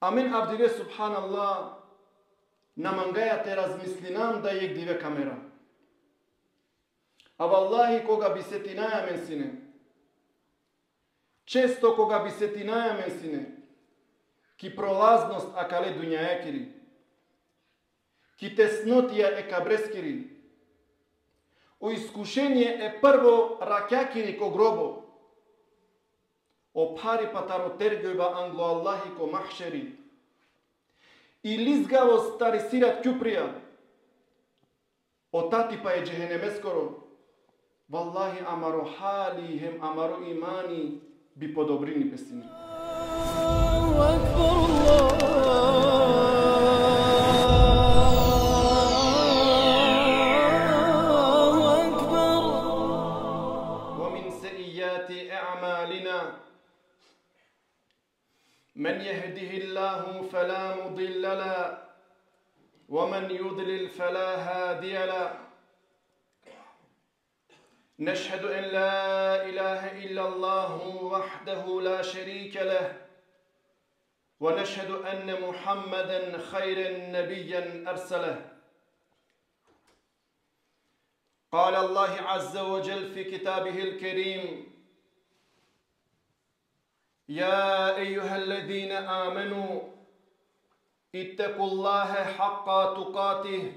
Amin avdive subhanallah namangaya te razmislinam da yek dive kamera. A vallahi koga bi se tinaja men sine. Često koga bi se tinaja men sine. Ki prolaznost akale dunjaekiri. Ki tesnotija e kabreskiri. O iskušenje e prvo rakjakiri ko grobo. O pari pataro tergojba anglo Allahi ko mahšeri. I lizgavo starisirat kjuprija. O tati pa je džehennemeskoro. Wallahi amaro hali hem amaro imani bi podobrini pesini. Allahu akbar Allahu akbar. Wa min sayyiati a'malina man yahdihillahu fala mudilla la wa man yudlil fala hadiya la. نشهد أن لا إله إلا الله وحده لا شريك له ونشهد أن محمدا خير نبيا أرسله. قال الله عز وجل في كتابه الكريم: يا أيها الذين آمنوا اتقوا الله حق تقاته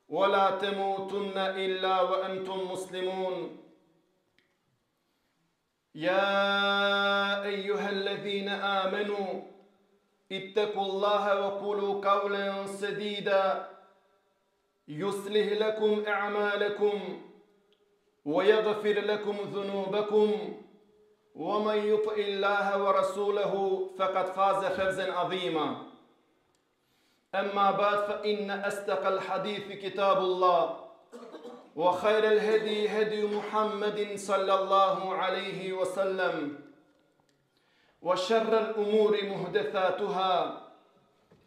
ولا تموتن إلا وأنتم مسلمون. يا أيها الذين آمنوا اتقوا الله وقولوا قولا سديدا يصلح لكم أعمالكم ويغفر لكم ذنوبكم ومن يطع الله ورسوله فقد فاز فوزا عظيما. أما بعد فإن أصدق الحديث كتاب الله وخير الهدي هدي محمد صلى الله عليه وسلم وشر الأمور محدثاتها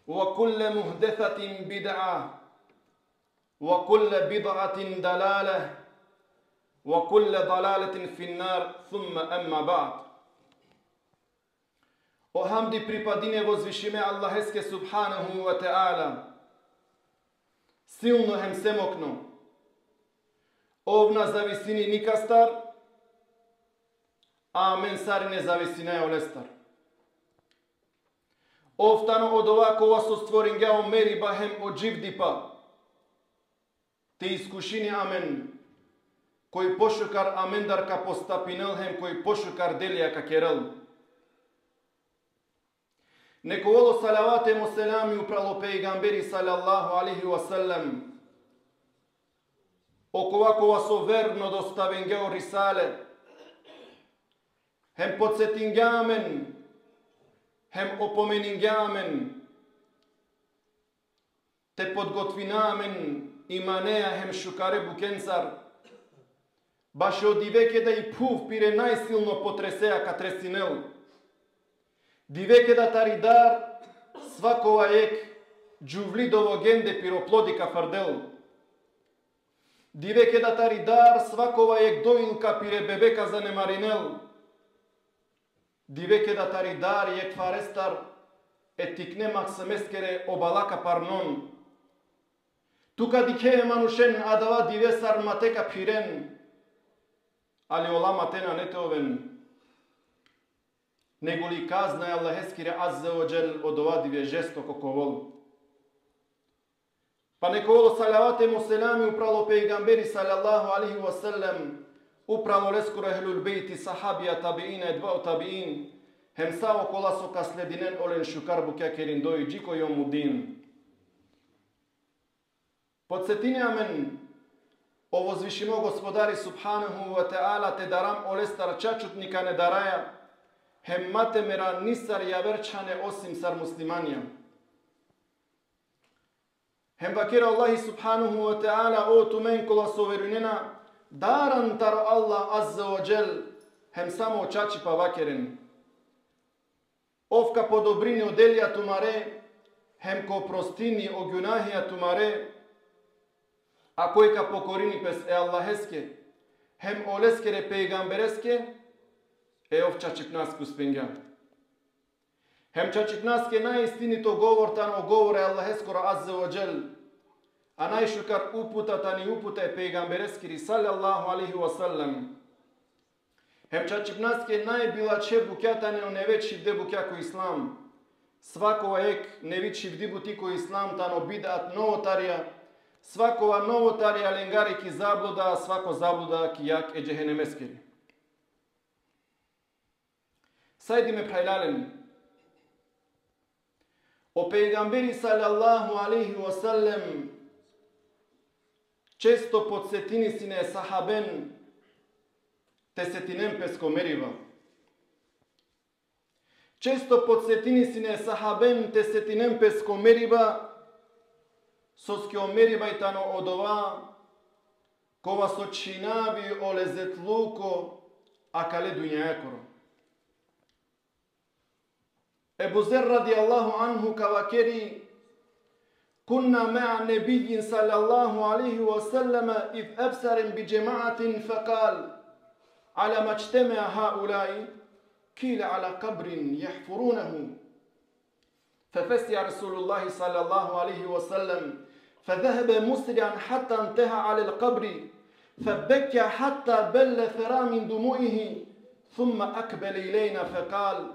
وكل محدثة بدعة وكل بدعة ضلالة وكل ضلالة في النار ثم أما بعد. O hamdi pripadine vozvišime Allaheske subhanahu wa ta'ala. Silno hem semokno. Ovna zavisini nikastar, a men sarine zavisine olestar. Oftano od ovakova su stvoringao meri bahem od živdipa. Te iskušini amen. Koji pošukar amendar ka postapinelhem, koji pošukar delija ka kerel. Neko volo salavatem o selami upravo pejgamberi sallallahu alihi wasallam. Oko ovakova so verno dostavengeo risale. Hem podsjetingamen, hem opomeningamen, te podgotvinamen imaneja hem šukare bukencar. Baš od diveke da i puf pire najsilno potreseja ka tresinel. Diveke da taridar svakova ek džuvlidovo gende piroplodi ka fardel. Diveke da taridar svakova ek doilka pire bebeka zanemarinel. Diveke da taridar ek farestar etikne maksameskere obalaka parnon. Tuka dike manushen adava divesar mateka piren. Ali ola matena neteoven. Nego li kazna je Allaheskire azza wa jal od ovadive žestoko kovol. Pa neko ovo salavatem o selami upravo pejgamberi sallallahu alihi wasallam, upravo leskura ehlul bejti sahabija tabiina i dva tabiin, hem sao kolaso ka sledinen olen šukar bukja kerindoj džiko jomudin. Podsjetine amen, ovo zvišimo gospodari subhanahu wa ta'ala te daram olestar čačutnika ne daraja, hem matemera nisar javerčane osim sar muslimanija. Hem vakira Allahi subhanahu wa ta'ala o tumen kola soverunena daran taro Allah azza wa jal hem samo čači pa vakeren. Ovka po dobrini odelja tumare hem ko prostini o gunahija tumare a koji ka pokorini pes e Allaheske hem oleskere pejgambereske e ovča čipnasku spenga. Hem çaçıknaske najistinito govor tano govore Allah eskoro azze ve cel. A najšukar uputa tani upute pejgambereskiri sallallahu alaihi wa sallam. Hem çaçıknaske najbila çebukja tani o nevet šivde bukja ko islam. Svakova ek nevet šivdi buti ko islam tano bidat novotarija. Svakova novotarija lengari ki zabluda, svako zabluda ki jak e cehennemeskiri. Sajdi me prajlaleni. O pejgamberi sallallahu alaihi wa sallam često podsjetini sine sahaben te setinem pesko meriva. Često podsjetini sine sahaben te setinem pesko meriva soskio meriva itano odova kova so činavi o lezetluko akale dunjakoro. Ebu Zer radijallahu anhu kavakeri كنا مع النبي صلى الله عليه وسلم إذ أبصر بجماعة فقال على ما اجتمع هؤلاء قيل على قبر يحفرونه ففزع رسول الله صلى الله عليه وسلم فذهب مسرعا حتى انتهى على القبر فبكى حتى بل ثرى من دموعه ثم أقبل إلينا فقال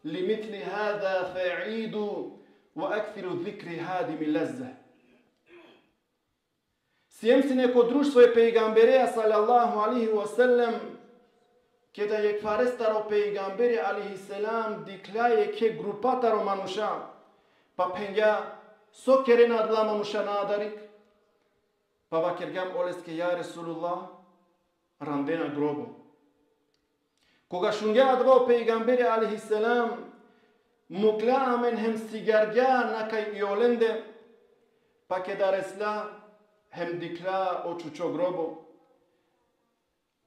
لمثل هذا فأعيدوا وأكثر الذكر هادم اللذة. Sjemsine kod društvo je pejgambereja sallallahu alaihi wa sallam kada je kvarestaro peygamberi alaihi salam diklaje ke grupataro manusha pa penja so kerena adla manusha nadarik pa vakergam oleske ja Resulullah randena grobo. Koga shunga adva peygamberi alaihi salam mukla men hem sigarga nakaj iolende pa kada resla hem dikla o čučo grobo.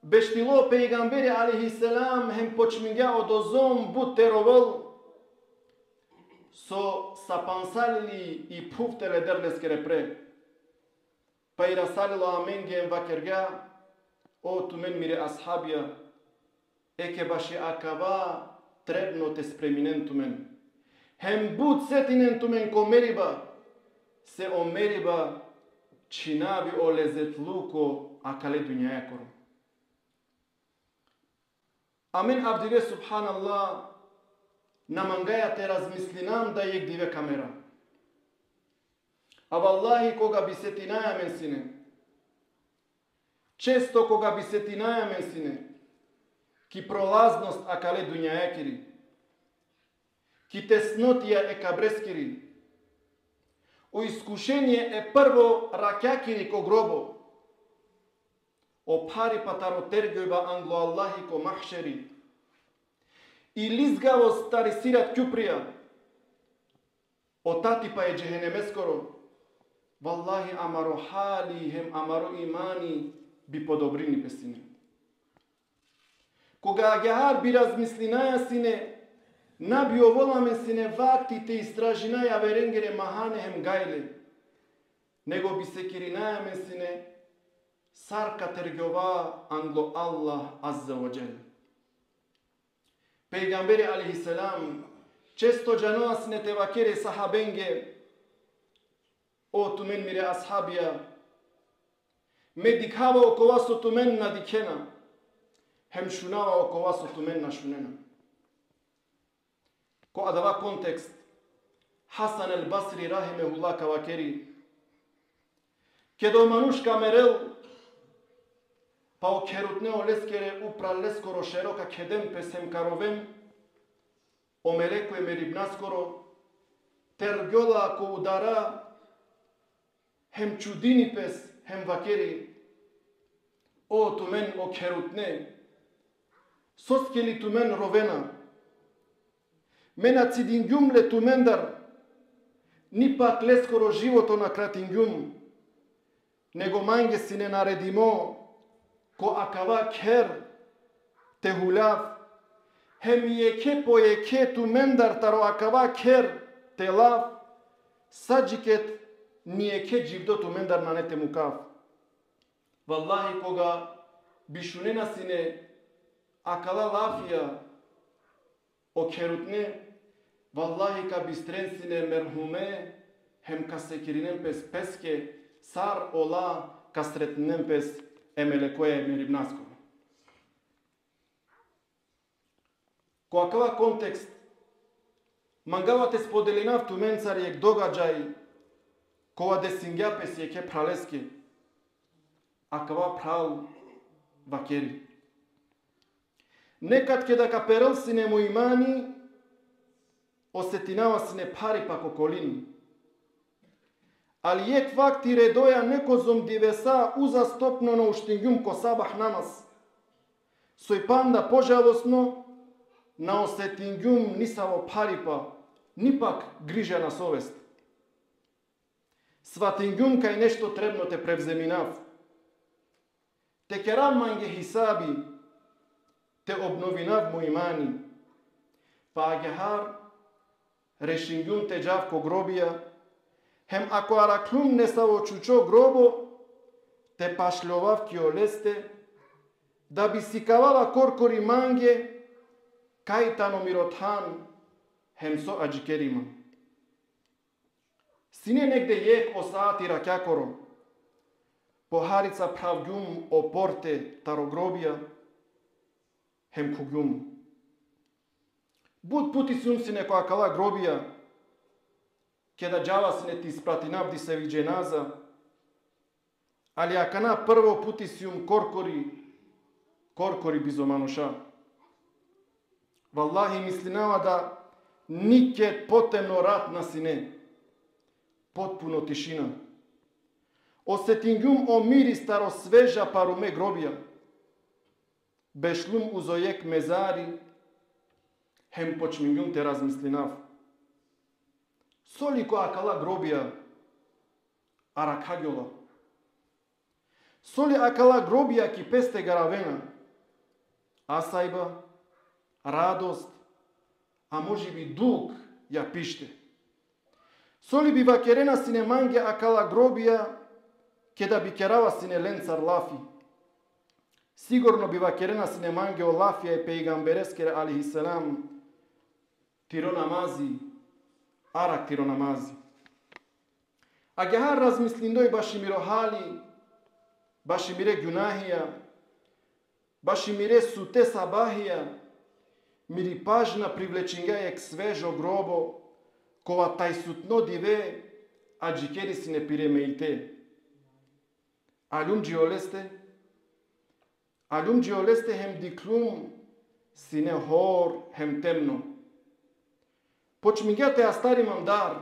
Beštilo peygamberi alaihi salam hem počminga odozom but teroval so sapansalili i puftele derleskere pre. Pa i rasalilo amengem vakerga o tumen mire ashabija eke baše akava trebno te spreminen tumen. Hem but setinen tumen ko meriba se o meriba činavi o lezetluko akale dunjakoro. Amin abdire subhanallah namangaya te razmislinam da yek dive kamera. A vallahi koga bi setinaja mensine. Često koga bi setinaja mensine ki prolaznost akale dunjakiri. Ki tesnotija e kabreskiri. O iskušenje e prvo rakjakiri ko grobo. O pari pataro tergojba anglo Allahi ko mahšeri. I lizgavo starisirat kjuprija. O tati pa je džehennemeskoro. Wallahi amaro hali hem amaro imani bi podobrini pesine. Koga agahar bi razmislinaja sine, nabi ovolame sine vakti te istražinaja verengere mahane hem gajle, nego bi se kirinaja mesine sarka tergova anglo Allah azza wa jal. Peygamberi aleyhisselam često džanoa sine tevakere sahabenge o tumen mire ashabija me dikhava oko vas o tumen na dikena hem šunava oko vas o tumen na šunena. Ko adava kontekst Hasan el-Basri rahimehullah kavakeri kedo manuška merel pa o kerutne o leskere upra leskoro šeroka kedem pesem karovem o meleko e meribnaskoro tergjola ko udara hem čudini pes hem vakeri o tumen o kerutne soskeli tumen rovena mena cidingjumle tumendar ni pak leskoro životo na kratingjum nego mange sine naredimo ko akava ker te hulav hem yeke po yeke tumendar taro akava ker te lav sađiket niyeke cibdo tumendar nanete mukav. Wallahi koga bishunena sine akala lafia o kerutne Vallahi ka bistrensine merhume hem ka sekirinen pes peske sar ola ka sretnen pes emelekoje meribnasko. Кој контекст мангавате споделинав туменцар јек догаѓај кога десингја пес јеке пралески, а кава прал вакери. Некад ке да каперел сине му имани, осетинава сине пари пак околини. Али јек факти редоја некозом дивеса узастопно на уштингјум ко сабах намаз. Сој панда пожалосно на осетингјум нисаво парипа, ни пак грижа на совест. Сватингјум кај нешто требно те превземинав. Те керам манге хисаби, те обновинав му имани. Па агехар, решингјум те джав ко гробија, хем ако араклум не саво чучо гробо, те пашлјовав ки олесте, да би си кавала коркори манге, кајтано миротхан, хем со аджикерима. Сине негде јек осаати ракјакоро, по харица правгјум о порте тарогробија, хем кугјум. Буд пути сум сине која кала гробија, ке да джава сине ти спратинав ди се видженаза, али акана прво пути сум коркори бизомануша. Валлахи мислинава да никет потемно рат на сине, потпуно тишина. Осетингјум о мири старо свежа паруме гробија, бешлум узојек мезари, хем почмингјум те размислинав. Соли која кала гробија, аракагјола. Соли акала гробија ки песте гаравена, асајба, радост, а може би дуг ја пиште. Соли би вакерена сине манге акала гробија, ке да би керава сине ленцар лафи. Сигурно би вакерена сине манге о лафија и пейгамберескере алейхиселам, тиро намази, арак тиро намази. А гехар размислиндој баши миро хали, баши мире гюнахија, баши мире суте сабахија, мири пажна привлечинга ек свежо гробо, кова тај сутно диве, а джикери си не пиремеите. Алум джиолесте хем диклум, си не хор хем темно. Почмингате астари мандар,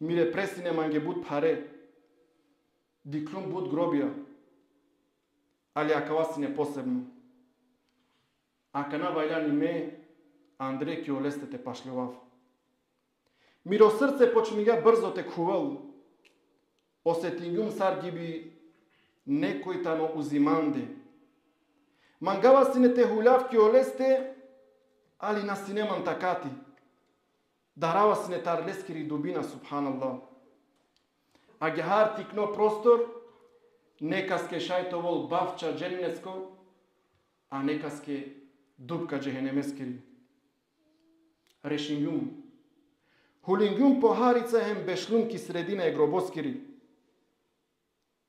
мире пресине манге буд паре, диклум буд гробија, али акава си не посебно. Ака на вајляни ме, Андре ке олесте те пашлјовав. Миро срце почмига брзо те кувал, осетингјум сар гиби некој тано узиманде. Мангава си не те хуљав ке олесте, али на си неман такати. Дарава си не тарлескири дубина, субханаллах. А гехар тикно простор, некаске шајтовол бавча дженнеско, а некаске дупка джехенемескири. Решингјум. Хулингјум по харица хем бешлум ки средина е гробоскири.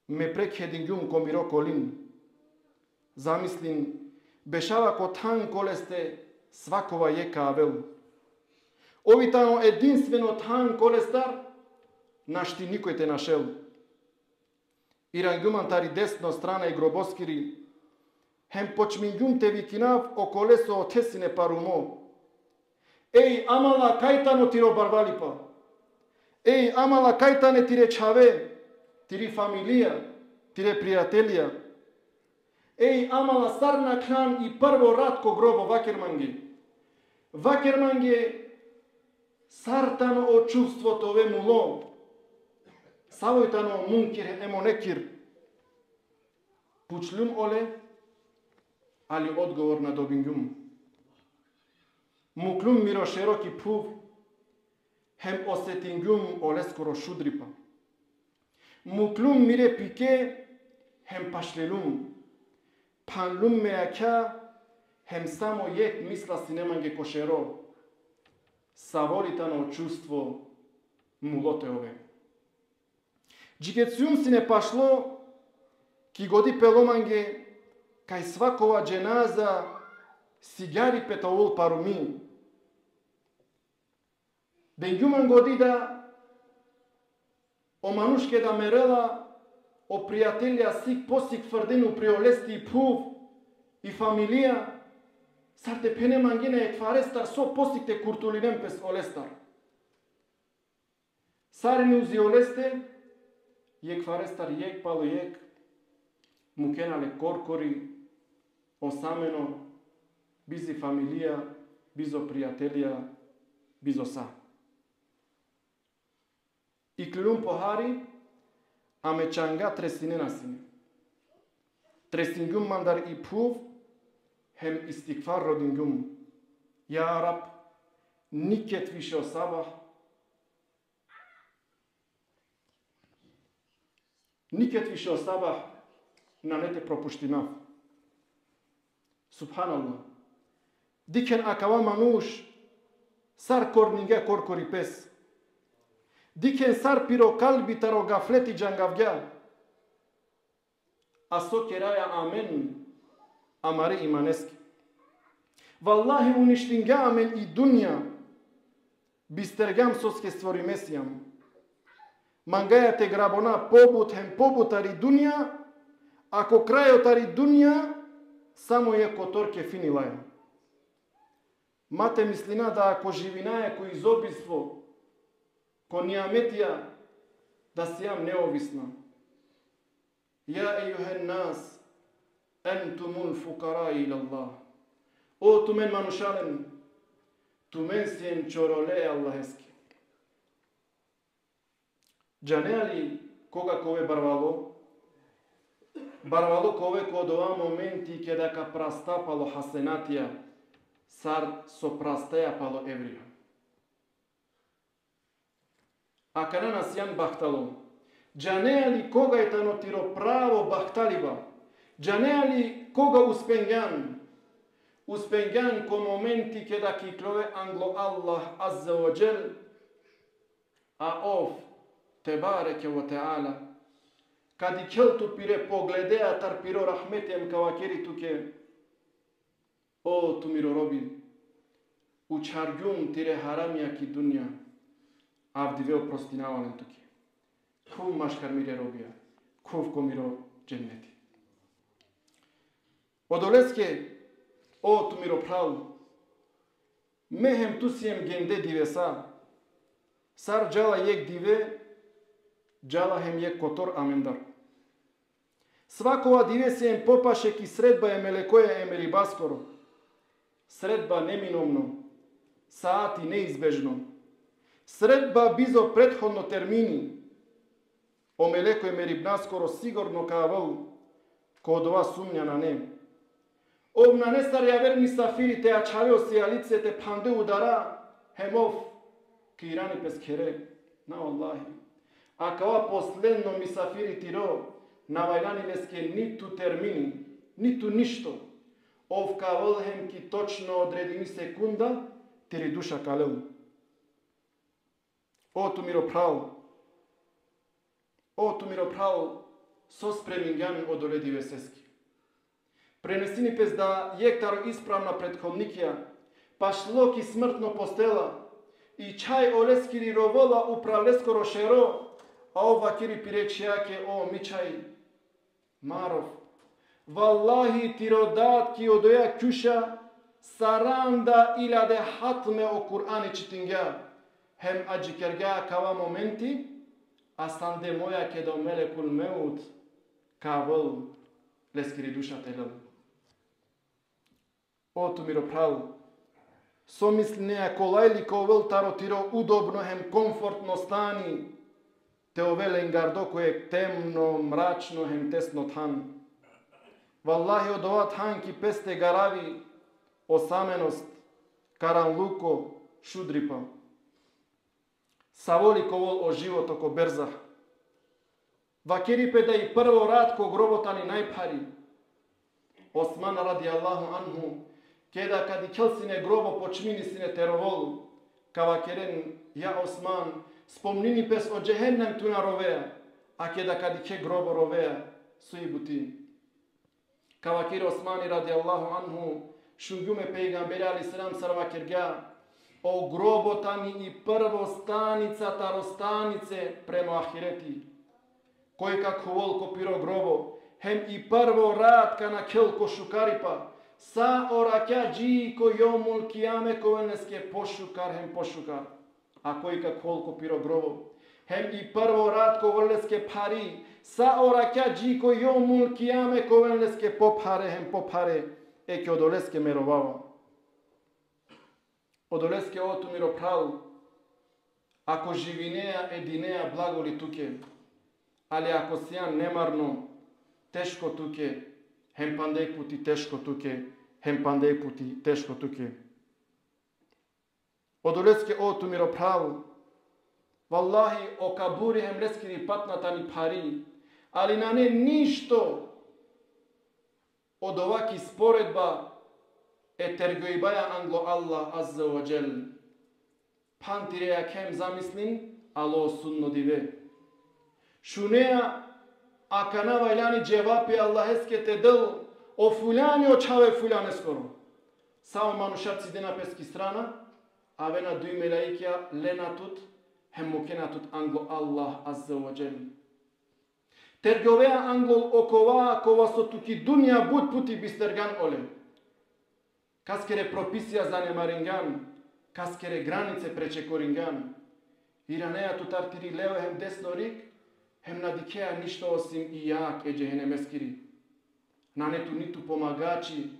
Ме прек хедингјум ко миро колин. Замислин, бешава ко тан колесте свакова јека авел. Овитано единствено тан колестар, нашти никој те нашел. Ирангјуман тари десно страна и гробоскири, хем почмингјум те викинав о колесо о тесине парумо. Еј, амала кајтано тиро барвалипа. Еј, амала кајтане тире чаве, тири фамилија, тире пријателија. Еј, амала сарна клан и прво рад ко гробо вакерманге. Вакерманге сартано о чувството ве муло. Савојтано мункир емо некир. Пучлум оле, али одговор на добингјум. Муклум миро широки пув, хем осетингјум оле скоро шудрипа. Муклум мире пике, хем пашлелум. Панлум меака, хем само јек мисла си неманге кошеро. саворитано чувство мулоте ове. Джигецјум си не пашло, ки годи пеломанге, кај свакова дженаза сигари петаул паруми. Бенгюман годи да оманушке да мерела, о пријателја сик посик фрдену приолести и пув и фамилија, сарте пене мангина ек фарестар со посикте куртулинем пес олестар. Сарени узи олесте, ек фарестар ек пало ек, мукенале коркори, осамено, бизи фамилија, бизо пријателија, бизо са. И клюм похари, аме чанга тресинена сине. Тресингум мандар и пув, хем истикфар родингум. Ја Раб, никет више осабах, никет више осабах, на нете пропуштинав. Субханаллах. Дикен акава мануш, сар корнинге коркори пес. Дикен сар пиро калби таро гафлети джангавгя. Асо керая амен, амари иманески. Валлахи уништинга амен и дунја, бистергам соске створи месијам. Мангаја те грабона побут хем побутари дунја, ако крајотари дунја, само е которке финилаја. Мате мислина да ако живинаја кој изобилство, ко нијаметија, да си јам неовисна. Ја ејухен нас, ентумул фукара ила Аллах. О тумен манушален, тумен сиен чороле Аллахески. Джанеали кога кове барвало, барвало кове код ова моменти кеда ка прастапало хасенатија, сар со прастаја пало еврија. А кана нас јан бахтало, джанеали кога е танотиро право бахталива, джанеали кога успенгјан ко моменти кеда киклове англо Аллах азза ва джел, а ов тебареке ва теала, кади келту пире погледеа тар пиро рахметием кавакери туке, о тумиро роби, учаргюм тире харамија ки дунја, авдивео простинавален туке. Кув машкар мире робија, кув ко миро дженнети. Одолеске, о тумиро прав, мехем тусием генде дивеса, сар джала ек диве, джала хем ек котор амендар. Свакова диве се ем попаше ки средба е мелекоја емери баскоро. Средба неминовно, саати неизбежно. Средба бизо предходно термини. О мелекој емери наскоро сигурно кавал, код ова сумња на не. Обна не стар ја верни сафирите, а чавео се ја лицете панде удара, хемов, кирани пес кере, на Аллахи. А кава последно мисафири тиро, навајлани леске ниту термини, ниту ништо. Ов кавал хем ки точно одредени секунда, тири душа калел. О тумиро прав, со спремингјани одоледи весески. Пренесини пес да јектаро исправна предходникија, пашло ки смртно постела, и чај олескири ровола управлеско рошеро, а ова кири пиречјаке о мичај, Маров, валлахи ти родат ки одоја кјуша, саранда иляде хатме о Кур'ани читингја, хем аджикергја кава моменти, а санде моја ке до мелекул меут, кавал лескири душа телел. О тумиро прав, со мислинеја колајли ковел таротиро удобно хем комфортно стани, те овелен гардо кој темно, мрачно, хем тесно тхан. Валлахи од ова тхан ки песте гарави, осаменост, каранлуко, шудрипа. Саволи ковол о живото ко берзах. Вакерипе да и прво рад ко гроботани најпари. Осман ради Аллаху анху, кеда кади келсине гробо почмини сине теровол, Кава керен, ја Осман, спомнини пес о джехеннем ту на ровеа, а ке да кади ке гробо ровеа, суи бути. Кава кер Османи ради Аллаху анху, шунгуме пейгамбери алейхиссалам сарва керга, о гроботани и прво станицата ростанице премо ахирети. Кој како волко пиро гробо, хем и прво радка на келко шукарипа, са оракя джи ко јомул кијаме ковенеске пошукар хем пошукар. А кој како волко пиро гробо, хем и прво радко врлеске пари, са оракя джи ко јомул кијаме ковенеске попаре хем попаре, е ке одолеске меровава. Одолеске оту мироправ, ако живинеа единеа благоли туке, али ако сијан немарно, тешко туке, хем пандеј пути тешко туке, хем пандеј пути тешко туке. Одолеске оту мироправ, валлахи о кабури хем лескири патната ни пари, али на не ништо од оваки споредба е тергојбаја англо Аллах азза ва джел. Пантиреја кем замислин, ало сунно диве. Шунеа акана вајлани джевапи Аллахеске те дел, о фуляни о чаве фуляне скоро. Само манушаци дена пески страна, а вена дуј мелаикја ленатут, хеммукенатут англо Аллах азза ва джел. Терговеа ангол окова, кова со туки дунја буд пути бистерган оле. Каскере прописија занемаринган, каскере границе пречекоринган. Иранеа тутартири лео хем десно рик, хем надикеа ништо осим и јак е джехенемескири. Нанету ниту помагачи,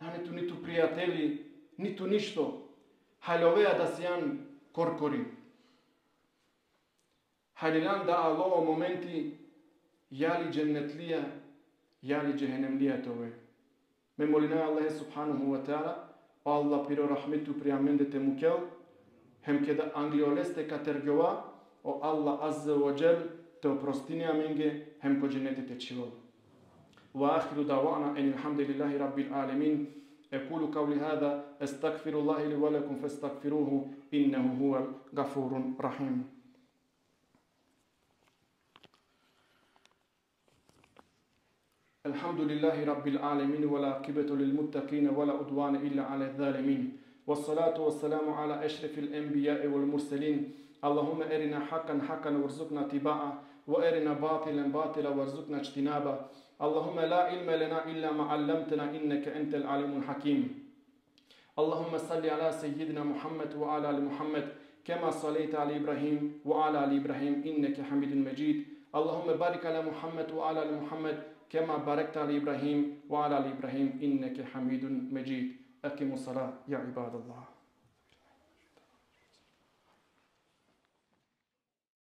нанету ниту пријатели, ниту ништо. Хајловеа да сијан коркори. Хајлилан да Алло моменти јали дженнетлија, јали джехенемлија тове. Ме молина Аллах субханаху ва таала, о Аллах пиро рахмету приамендете мукел, хем кеда англиолесте катергова, о Аллах азза ва джел, те опростини аменге, хем ко дженнетите чивол. Ва ахиру давана ен илхамдулиллахи раббил алемин, екулу кавли хада, естагфируllahi ли валекум фестагфируhu, иннеху хувал гафурун рахим. الحمد لله رب العالمين ولا عاقبة للمتقين ولا عدوان إلا على الظالمين والصلاة والسلام على أشرف الأنبياء والمرسلين اللهم أرنا حقا حقا وارزقنا اتباعه وأرنا باطلا باطلا وارزقنا اجتنابه اللهم لا علم لنا إلا ما علمتنا إنك أنت العليم الحكيم اللهم صل على سيدنا محمد وعلى آل محمد كما صليت على إبراهيم وعلى آل إبراهيم إنك حميد مجيد اللهم بارك على محمد وعلى آل محمد كما باركت على إبراهيم وعلى آل إبراهيم إنك حميد مجيد أقيموا الصلاة يا عباد الله.